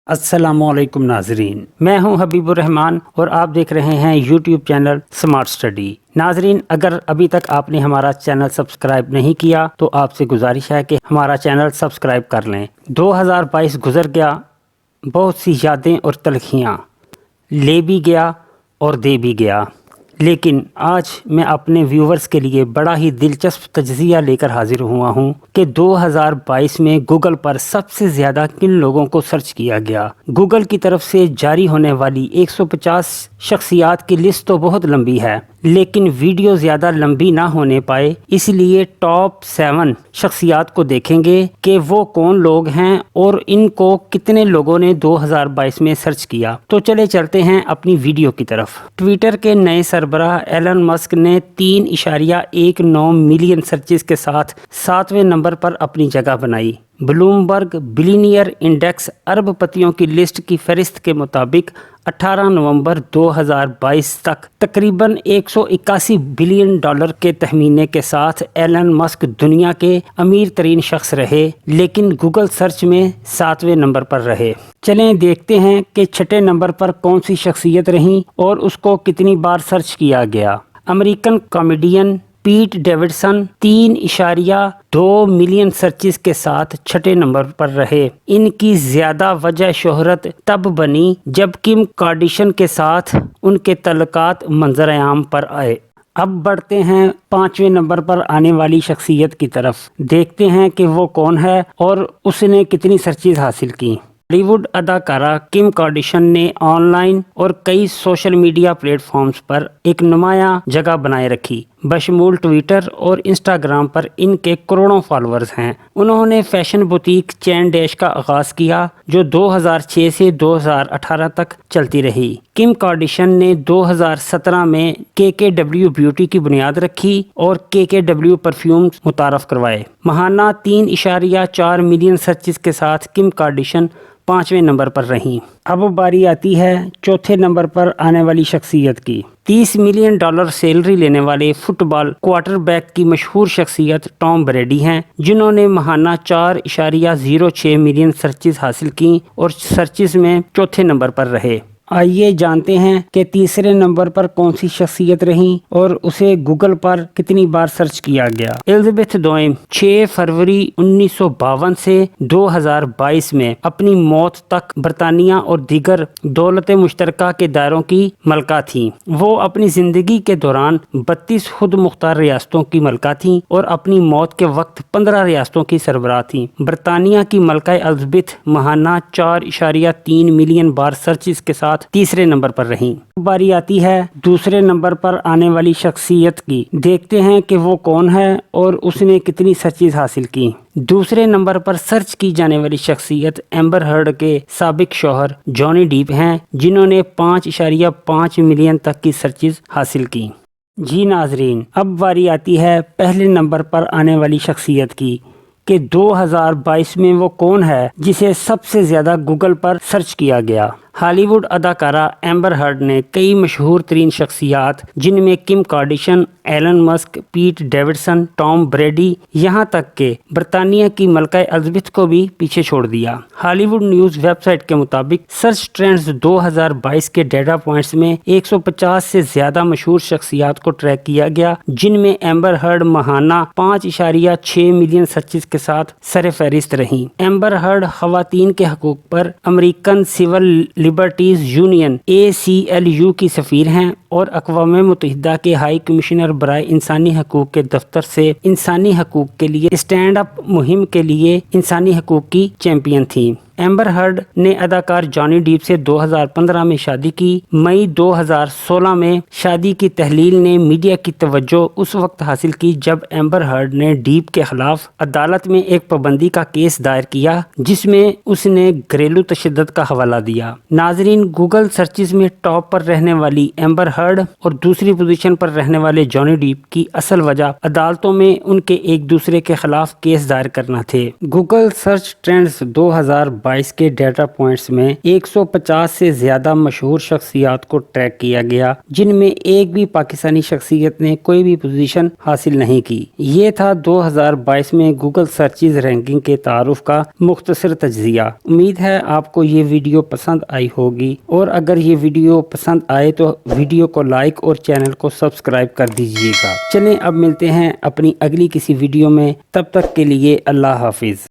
السلام علیکم ناظرین، میں ہوں حبیب الرحمان اور آپ دیکھ رہے ہیں یوٹیوب چینل سمارٹ اسٹڈی۔ ناظرین، اگر ابھی تک آپ نے ہمارا چینل سبسکرائب نہیں کیا تو آپ سے گزارش ہے کہ ہمارا چینل سبسکرائب کر لیں۔ 2022 گزر گیا، بہت سی یادیں اور تلخیاں، لے بھی گیا اور دے بھی گیا، لیکن آج میں اپنے ویورز کے لیے بڑا ہی دلچسپ تجزیہ لے کر حاضر ہوا ہوں کہ 2022 میں گوگل پر سب سے زیادہ کن لوگوں کو سرچ کیا گیا۔ گوگل کی طرف سے جاری ہونے والی 150 شخصیات کی لسٹ تو بہت لمبی ہے، لیکن ویڈیو زیادہ لمبی نہ ہونے پائے، اس لیے ٹاپ 7 شخصیات کو دیکھیں گے کہ وہ کون لوگ ہیں اور ان کو کتنے لوگوں نے 2022 میں سرچ کیا۔ تو چلے چلتے ہیں اپنی ویڈیو کی طرف۔ ٹویٹر کے نئے سربراہ ایلن مسک نے 3.19 ملین سرچز کے ساتھ 7ویں نمبر پر اپنی جگہ بنائی۔ بلومبرگ بلینئر انڈیکس ارب پتیوں کی لسٹ کی فہرست کے مطابق 18 نومبر 2022 تک تقریباً $181 بلین کے تخمینے کے ساتھ ایلن مسک دنیا کے امیر ترین شخص رہے، لیکن گوگل سرچ میں 7ویں نمبر پر رہے۔ چلیں دیکھتے ہیں کہ 6 نمبر پر کون سی شخصیت رہیں اور اس کو کتنی بار سرچ کیا گیا۔ امریکن کامیڈین پیٹ ڈیوڈسن 3.2 ملین سرچز کے ساتھ 6 نمبر پر رہے۔ ان کی زیادہ وجہ شہرت تب بنی جب کم کارڈیشن کے ساتھ ان کے تعلقات منظر عام پر آئے۔ اب بڑھتے ہیں 5ویں نمبر پر آنے والی شخصیت کی طرف، دیکھتے ہیں کہ وہ کون ہے اور اس نے کتنی سرچز حاصل کی۔ ہالی ووڈ اداکارہ کم کارڈیشن نے آن لائن اور کئی سوشل میڈیا پلیٹ فارمز پر ایک نمایاں جگہ بنائے رکھی، بشمول ٹویٹر اور انسٹاگرام پر ان کے کروڑوں فالورز ہیں۔ انہوں نے فیشن بوتیک چین ڈیش کا آغاز کیا جو 2006 سے 2018 تک چلتی رہی۔ کم کارڈیشن نے 2017 میں KKW بیوٹی کی بنیاد رکھی اور KKW پرفیوم متعارف کروائے۔ ماہانہ 3.4 ملین سرچز کے ساتھ کم کارڈیشن 5ویں نمبر پر رہیں۔ اب باری آتی ہے 4تھے نمبر پر آنے والی شخصیت کی۔ $30 ملین سیلری لینے والے فٹ بال کوارٹر بیک کی مشہور شخصیت ٹام بریڈی ہیں، جنہوں نے ماہانہ 4.06 ملین سرچز حاصل کی اور سرچز میں 4تھے نمبر پر رہے۔ آئیے جانتے ہیں کہ تیسرے نمبر پر کون سی شخصیت رہیں اور اسے گوگل پر کتنی بار سرچ کیا گیا۔ الزبتھ دوئم 6 فروری 1952 سے 2022 میں اپنی موت تک برطانیہ اور دیگر دولت مشترکہ کے دائروں کی ملکہ تھیں۔ وہ اپنی زندگی کے دوران 32 خود مختار ریاستوں کی ملکہ تھیں اور اپنی موت کے وقت 15 ریاستوں کی سربراہ تھیں۔ برطانیہ کی ملکہ الزبتھ ماہانہ 4.3 ملین بار سرچز کے ساتھ تیسرے نمبر پر رہیں۔ باری آتی ہے دوسرے نمبر پر آنے والی شخصیت کی، دیکھتے ہیں کہ وہ کون ہے اور اس نے کتنی سرچز حاصل کی۔ دوسرے نمبر پر سرچ کی جانے والی شخصیت ایمبر ہرڈ کے سابق شوہر جانی ڈیپ ہیں، جنہوں نے 5.5 ملین تک کی سرچز حاصل کی۔ جی ناظرین، اب باری آتی ہے پہلے نمبر پر آنے والی شخصیت کی کہ 2022 میں وہ کون ہے جسے سب سے زیادہ گوگل پر سرچ کیا گیا۔ ہالی ووڈ اداکارہ ایمبر ہرڈ نے کئی مشہور ترین شخصیات جن میں کم کارڈیشن، ایلن مسک، پیٹ ڈیوڈسن، ٹام بریڈی، یہاں تک کہ برطانیہ کی ملکہ الزبتھ کو بھی پیچھے چھوڑ دیا۔ ہالی ووڈ نیوز ویب سائٹ کے مطابق سرچ ٹرینڈز 2022 کے ڈیٹا پوائنٹس میں 150 سے زیادہ مشہور شخصیات کو ٹریک کیا گیا، جن میں ایمبر ہرڈ ماہانہ 5.6 ملین سرچز کے ساتھ سر فہرست رہیں۔ ایمبر ہرڈ خواتین کے حقوق پر American Civil Liberties Union ACLU کی سفیر ہیں اور اقوام متحدہ کے ہائی کمشنر برائے انسانی حقوق کے دفتر سے انسانی حقوق کے لیے اسٹینڈ اپ مہم کے لیے انسانی حقوق کی چیمپئن تھیں۔ ایمبر ہرڈ نے اداکار جانی ڈیپ سے 2015 میں شادی کی۔ مئی 2016 میں شادی کی تحلیل نے میڈیا کی توجہ اس وقت حاصل کی جب ایمبر ہرڈ نے ڈیپ کے خلاف عدالت میں ایک پابندی کا کیس دائر کیا، جس میں اس نے گھریلو تشدد کا حوالہ دیا۔ ناظرین، گوگل سرچز میں ٹاپ پر رہنے والی ایمبر ہرڈ اور دوسری پوزیشن پر رہنے والے جانی ڈیپ کی اصل وجہ عدالتوں میں ان کے ایک دوسرے کے خلاف کیس دائر کرنا تھے۔ گوگل سرچ ٹرینڈز 2022 2022 کے ڈیٹا پوائنٹس میں 150 سے زیادہ مشہور شخصیات کو ٹریک کیا گیا، جن میں ایک بھی پاکستانی شخصیت نے کوئی بھی پوزیشن حاصل نہیں کی۔ یہ تھا 2022 میں گوگل سرچز رینکنگ کے تعارف کا مختصر تجزیہ۔ امید ہے آپ کو یہ ویڈیو پسند آئی ہوگی، اور اگر یہ ویڈیو پسند آئے تو ویڈیو کو لائک اور چینل کو سبسکرائب کر دیجیے گا۔ چلیں اب ملتے ہیں اپنی اگلی کسی ویڈیو میں، تب تک کے لیے اللہ حافظ۔